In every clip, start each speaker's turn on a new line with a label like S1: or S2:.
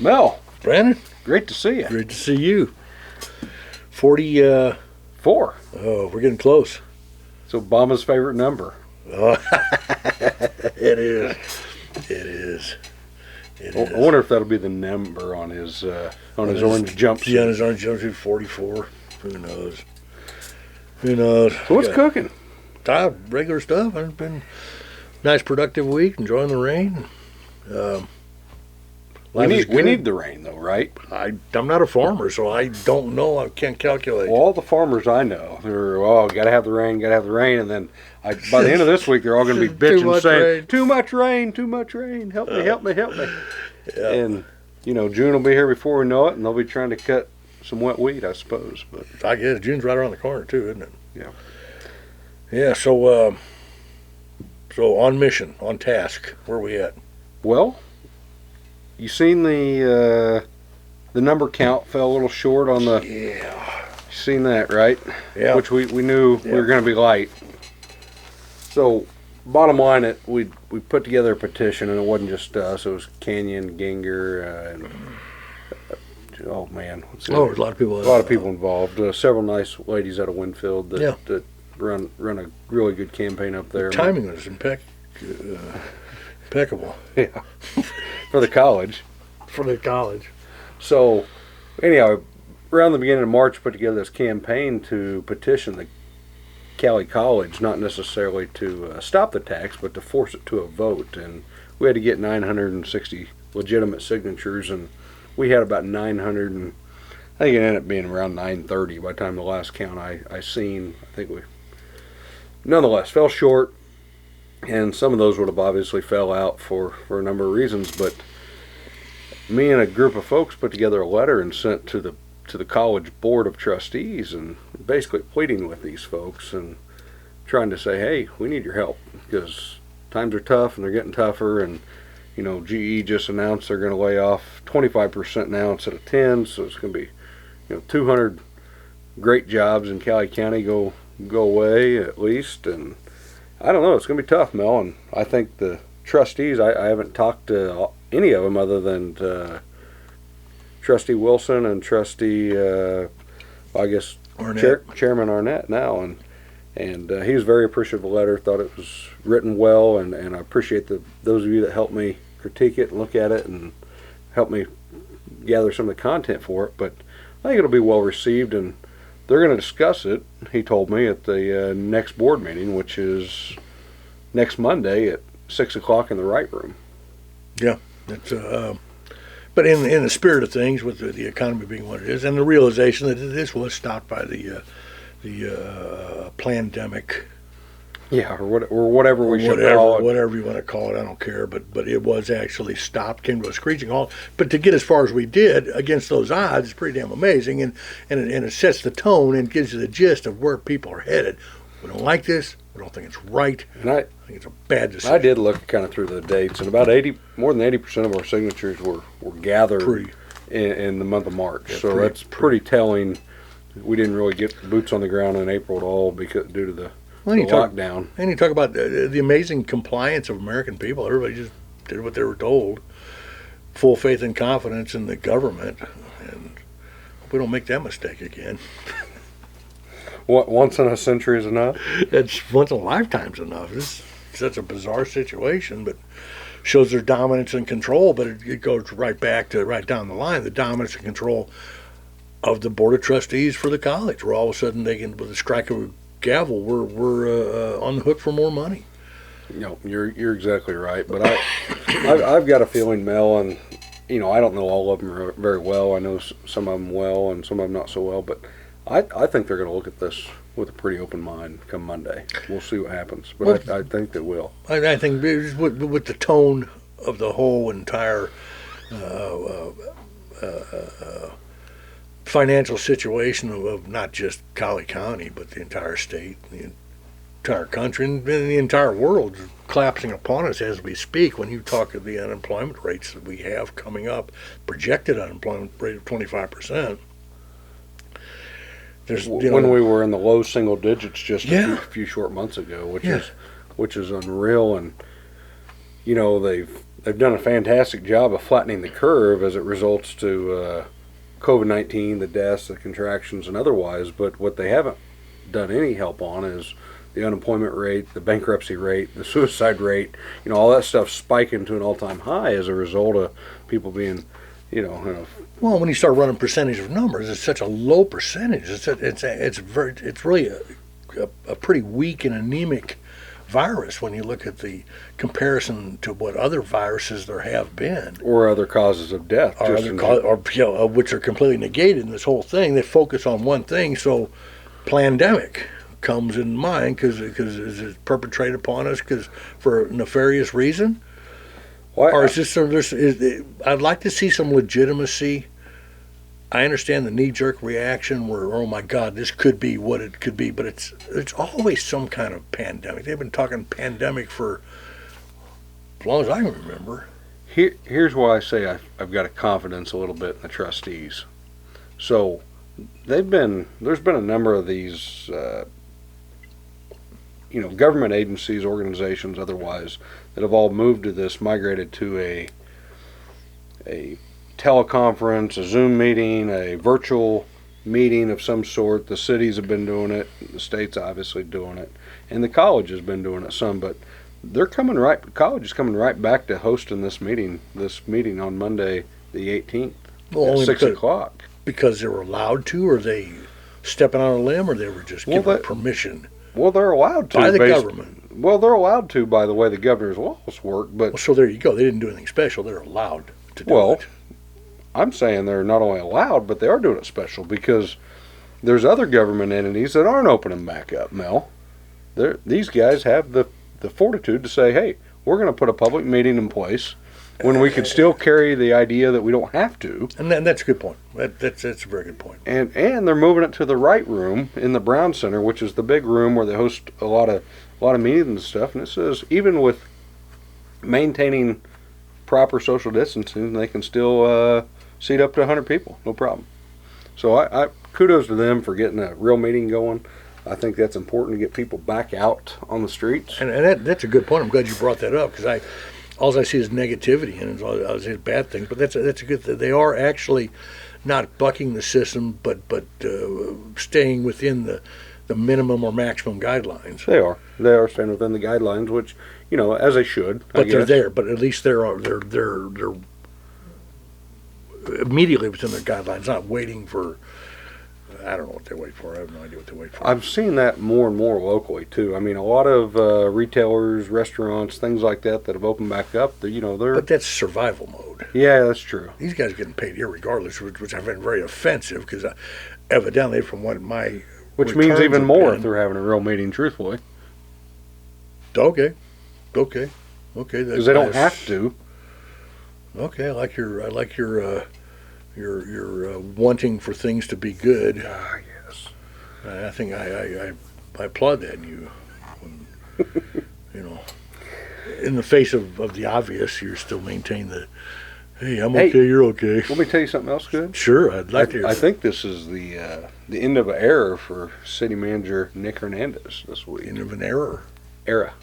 S1: Mel,
S2: Brandon,
S1: great to see you.
S2: great to see you. 44.
S1: 4.
S2: Oh, we're getting close.
S1: It's Obama's favorite number.
S2: Oh, it is. It is. It is.
S1: I wonder if that'll be the number on his orange jumpsuit.
S2: Yeah, on his orange jumpsuit, 44. Who knows? Who knows?
S1: So what's cooking?
S2: Regular stuff. It's been a nice, productive week. Enjoying the rain.
S1: We need the rain, though, right?
S2: I'm not a farmer, so I don't know. I can't calculate.
S1: Well, all the farmers I know, they're, got to have the rain, and then by the end of this week, they're all going to be bitching, saying, too much rain, help me. Yeah. And, June will be here before we know it, and they'll be trying to cut some wet wheat, I suppose. But
S2: I guess June's right around the corner, too, isn't it?
S1: Yeah.
S2: Yeah, so on mission, on task, where are we at?
S1: Well, you seen the number count fell a little short on the.
S2: Yeah.
S1: You seen that, right?
S2: Yeah.
S1: Which we knew we were going to be light. So, bottom line, we put together a petition, and it wasn't just us. It was Canyon, Ginger, and oh man,
S2: there's a lot of people.
S1: A lot of people involved. Several nice ladies out of Winfield that run a really good campaign up there.
S2: Timing was impeccable.
S1: Yeah. For the college. So, anyhow, around the beginning of March, put together this campaign to petition the Cowley College, not necessarily to stop the tax, but to force it to a vote. And we had to get 960 legitimate signatures, and we had about 900, and I think it ended up being around 930 by the time the last count I seen. I think we, nonetheless, fell short. And some of those would have obviously fell out for a number of reasons, but me and a group of folks put together a letter and sent to the college board of trustees, and basically pleading with these folks and trying to say, hey, we need your help because times are tough and they're getting tougher, and GE just announced they're going to lay off 25% now instead of 10, so it's going to be 200 great jobs in Cowley County go away at least. And I don't know. It's going to be tough, Mel, and I think the trustees, I haven't talked to any of them other than Trustee Wilson and Trustee, Chairman Arnett now, and he was very appreciative of the letter, thought it was written well, and I appreciate those of you that helped me critique it and look at it and help me gather some of the content for it, but I think it'll be well received, and they're going to discuss it, he told me, at the next board meeting, which is next Monday at 6 o'clock in the Wright Room.
S2: Yeah, that's but in the spirit of things, with the economy being what it is, and the realization that this was stopped by the pandemic.
S1: Yeah, or whatever we should call it.
S2: Whatever you want to call it, I don't care. But it was actually stopped, came to a screeching halt. But to get as far as we did against those odds is pretty damn amazing, and it sets the tone and gives you the gist of where people are headed. We don't like this. We don't think it's right.
S1: And I
S2: think it's a bad decision.
S1: I did look kind of through the dates, and about more than 80% of our signatures were gathered in the month of March. Yeah, so that's pretty telling. We didn't really get boots on the ground in April at all due to the lockdown.
S2: And you talk about the amazing compliance of American people. Everybody just did what they were told. Full faith and confidence in the government. And we don't make that mistake again.
S1: What, once in a century is enough?
S2: It's once in a lifetime's enough. It's such a bizarre situation, but shows their dominance and control. But it goes right back to right down the line, the dominance and control of the board of trustees for the college, where all of a sudden they can, with a strike of a gavel, we're on the hook for more money.
S1: You're exactly right. But I've got a feeling, Mel, and I don't know all of them very well. I know some of them well, and some of them not so well. But I think they're going to look at this with a pretty open mind come Monday. We'll see what happens, but I think they will.
S2: I think with the tone of the whole entire financial situation of not just Cowley County, but the entire state, the entire country, and the entire world collapsing upon us as we speak. When you talk of the unemployment rates that we have coming up, projected unemployment rate of 25%.
S1: When we were in the low single digits just a few short months ago, which is unreal, and they've they've done a fantastic job of flattening the curve as it results to COVID-19, the deaths, the contractions, and otherwise. But what they haven't done any help on is the unemployment rate, the bankruptcy rate, the suicide rate. All that stuff spiking to an all-time high as a result of people being,
S2: Well, when you start running percentage of numbers, it's such a low percentage. It's really a pretty weak and anemic virus when you look at the comparison to what other viruses there have been,
S1: or other causes of death,
S2: which are completely negated in this whole thing. They focus on one thing, so pandemic comes in mind because it's perpetrated upon us for a nefarious reason. Or is this I'd like to see some legitimacy. I understand the knee-jerk reaction where, oh my God, this could be what it could be, but it's always some kind of pandemic. They've been talking pandemic for as long as I can remember.
S1: Here's why I say I've got a confidence a little bit in the trustees. So there's been a number of these government agencies, organizations, otherwise, that have all moved to this, migrated to a teleconference, a Zoom meeting, a virtual meeting of some sort. The cities have been doing it, the state's obviously doing it, and the college has been doing it some, but college is coming right back to hosting this meeting on Monday the 18th at 6 o'clock.
S2: Because they were allowed to, or they stepping on a limb, or they were just given permission?
S1: Well, they're allowed to.
S2: By the government.
S1: Well, they're allowed to by the way the governor's laws work, but...
S2: Well, so there you go. They didn't do anything special. They're allowed to do it.
S1: I'm saying they're not only allowed, but they are doing it special because there's other government entities that aren't opening back up, Mel. These guys have the fortitude to say, hey, we're going to put a public meeting in place when we could still carry the idea that we don't have to.
S2: And that's a good point. That's a very good point.
S1: And they're moving it to the right room in the Brown Center, which is the big room where they host a lot of meetings and stuff. And it says even with maintaining proper social distancing, they can still seat up to 100 people, no problem. So I kudos to them for getting a real meeting going. I think that's important to get people back out on the streets.
S2: And that's a good point. I'm glad you brought that up because all I see is negativity and I see bad things. But that's a good thing. They are actually not bucking the system, but staying within the minimum or maximum guidelines.
S1: They are staying within the guidelines, which as they should.
S2: But they're there. But at least they're immediately within their guidelines, not waiting for. I don't know what they wait for. I have no idea what they wait for.
S1: I've seen that more and more locally too. I mean, a lot of retailers, restaurants, things like that have opened back up. They're.
S2: But that's survival mode.
S1: Yeah, that's true.
S2: These guys are getting paid irregardless, which I find very offensive because evidently, from what my
S1: which means even more if they're having a real meeting, truthfully.
S2: Okay.
S1: Because they don't have to.
S2: Okay, I like your wanting for things to be good.
S1: Yes.
S2: I think I applaud that in you. In the face of the obvious, you still maintain the, hey, I'm okay, you're okay.
S1: Let me tell you something else good.
S2: Sure, I'd like to.
S1: I think this is the end of an era for City Manager Nick Hernandez this week.
S2: End of an error.
S1: Error.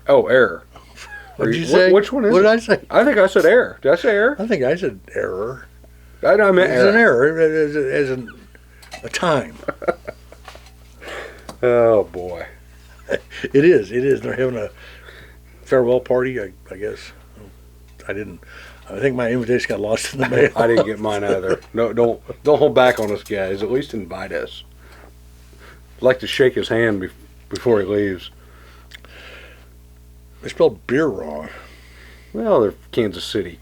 S2: Oh,
S1: error.
S2: What did you say?
S1: Which one is it?
S2: What did I say?
S1: I think I said error. Did I say error?
S2: I think I said error.
S1: I meant
S2: error. It's an error as a time.
S1: Oh, boy.
S2: It is. They're having a farewell party, I guess. I think my invitation got lost in the mail.
S1: I didn't get mine either. No, don't hold back on us, guys. At least invite us. I'd like to shake his hand before he leaves.
S2: They spelled beer wrong.
S1: Well, they're Kansas City,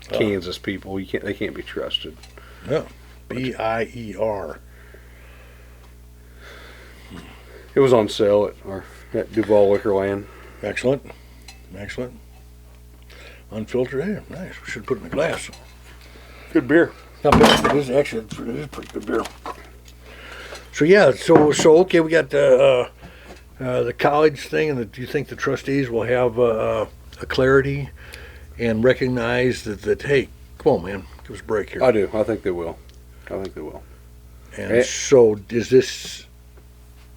S1: Kansas people. They can't be trusted.
S2: No, B-I-E-R.
S1: It was on sale at Duval Liquorland.
S2: Excellent. Unfiltered. Hey, nice. We should put it in a glass.
S1: Good beer.
S2: Not bad. It is pretty good beer. So yeah, so okay, we got the college thing, and do you think the trustees will have a clarity and recognize that hey, come on, man, give us a break here?
S1: I do. I think they will.
S2: And so is this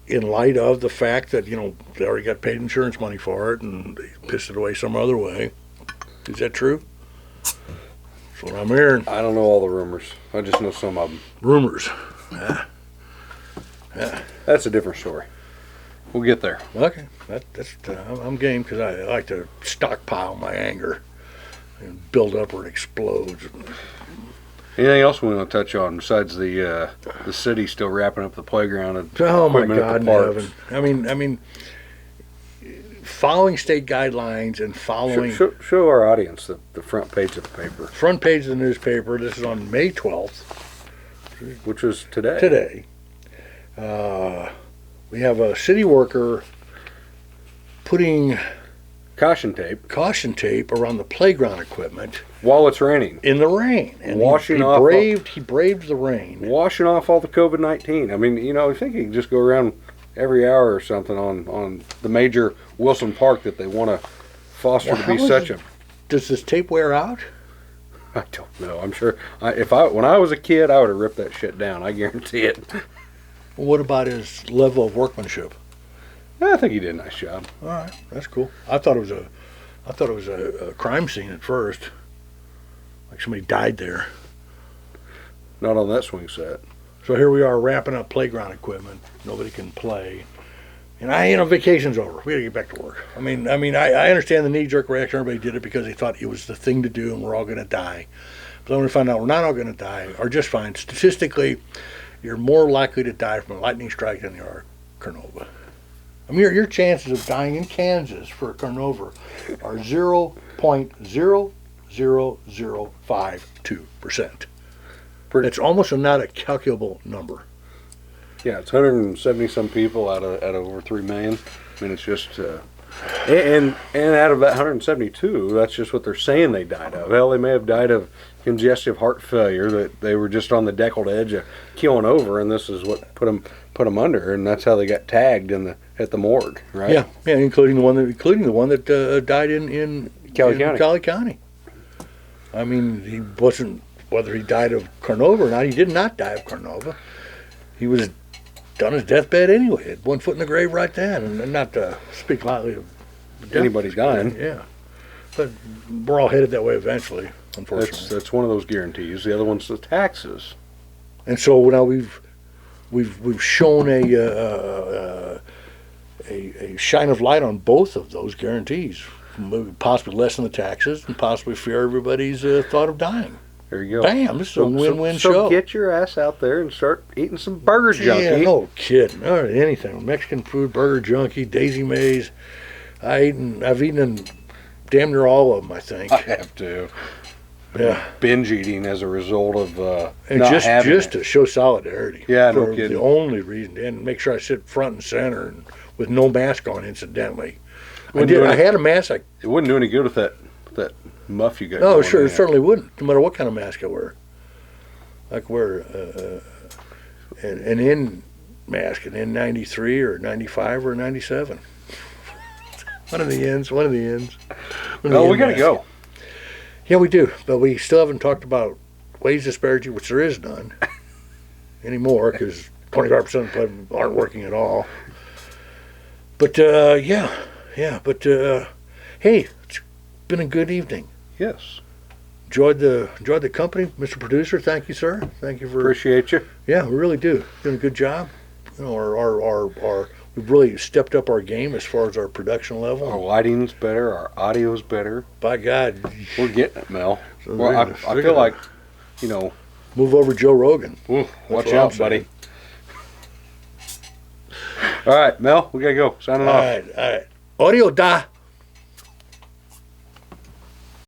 S2: in light of the fact that they already got paid insurance money for it and they pissed it away some other way? Is that true? That's what I'm hearing.
S1: I don't know all the rumors. I just know some of them.
S2: Rumors. Yeah.
S1: That's a different story. We'll get there.
S2: Okay. I'm game because I like to stockpile my anger and build up where it explodes.
S1: Anything else we want to touch on besides the city still wrapping up the playground and
S2: Oh my
S1: equipment
S2: God
S1: at
S2: in
S1: the parks?
S2: heaven. I mean, following state guidelines and following
S1: Show our audience the front page of the paper,
S2: front page of the newspaper. This is on May 12th.
S1: which was today.
S2: Today. We have a city worker putting
S1: Caution tape
S2: caution tape around the playground equipment
S1: while it's raining,
S2: in the rain, and
S1: Washing
S2: he
S1: off
S2: braved the rain.
S1: washing off all the COVID-19. I mean, I think you can just go around every hour or something on the major Wilson Park that they want to foster to be such a.
S2: Does this tape wear out?
S1: I don't know. I'm sure. When I was a kid, I would have ripped that shit down. I guarantee it.
S2: Well, what about his level of workmanship?
S1: I think he did a nice job.
S2: All right, that's cool. I thought it was a crime scene at first, like somebody died there.
S1: Not on that swing set.
S2: So here we are wrapping up playground equipment. Nobody can play, and vacation's over. We got to get back to work. I understand the knee-jerk reaction. Everybody did it because they thought it was the thing to do, and we're all going to die. But when we find out we're not all going to die, or just fine, statistically, you're more likely to die from a lightning strike than you are Carnova. I mean, your chances of dying in Kansas for a Carnova are 0.00052%. It's almost not a calculable number.
S1: Yeah, it's 170 some people out of over 3 million. I mean, it's just and out of that 172, that's just what they're saying they died of. Hell, they may have died of congestive heart failure, that they were just on the deckled edge of keeling over, and this is what put them under, and that's how they got tagged at the morgue, right?
S2: Yeah, including the one that died in Cowley County. I mean, he wasn't, whether he died of Carnova or not. He did not die of Carnova. He was on his deathbed anyway. Had one foot in the grave right then, and not to speak lightly of
S1: Anybody dying.
S2: Yeah, but we're all headed that way eventually. Unfortunately,
S1: that's one of those guarantees. The other one's the taxes.
S2: And so now we've shown a shine of light on both of those guarantees. Possibly lessen the taxes and possibly fear everybody's thought of dying.
S1: There you go.
S2: Bam! This is a win-win show.
S1: So get your ass out there and start eating some burger junkie.
S2: Yeah, no kidding. All right, anything. Mexican food, burger junkie, Daisy Mays. I've eaten damn near all of them, I think.
S1: I have to.
S2: Yeah.
S1: Binge eating as a result of
S2: and
S1: not
S2: just
S1: having it.
S2: to show solidarity.
S1: Yeah, no
S2: for
S1: kidding.
S2: The only reason, and make sure I sit front and center and with no mask on, incidentally. I had a mask.
S1: It wouldn't do any good with that muff you got.
S2: No,
S1: going
S2: sure,
S1: on.
S2: it certainly wouldn't. No matter what kind of mask I wear. I could wear an N mask, an N93 or 95 or 97. One of the ends.
S1: No, we got to go.
S2: Yeah, we do, but we still haven't talked about wage disparity, which there is none anymore, because 25% of them aren't working at all. But hey, it's been a good evening.
S1: Yes.
S2: Enjoyed the company, Mr. Producer. Thank you, sir. Thank you for.
S1: Appreciate you.
S2: Yeah, we really do. Doing a good job. We've really stepped up our game as far as our production level.
S1: Our lighting's better. Our audio's better.
S2: By God,
S1: we're getting it, Mel.
S2: So
S1: well, I feel like,
S2: move over Joe Rogan.
S1: Watch out, buddy. All right, Mel, we gotta go. Signing off.
S2: All right. Audio da.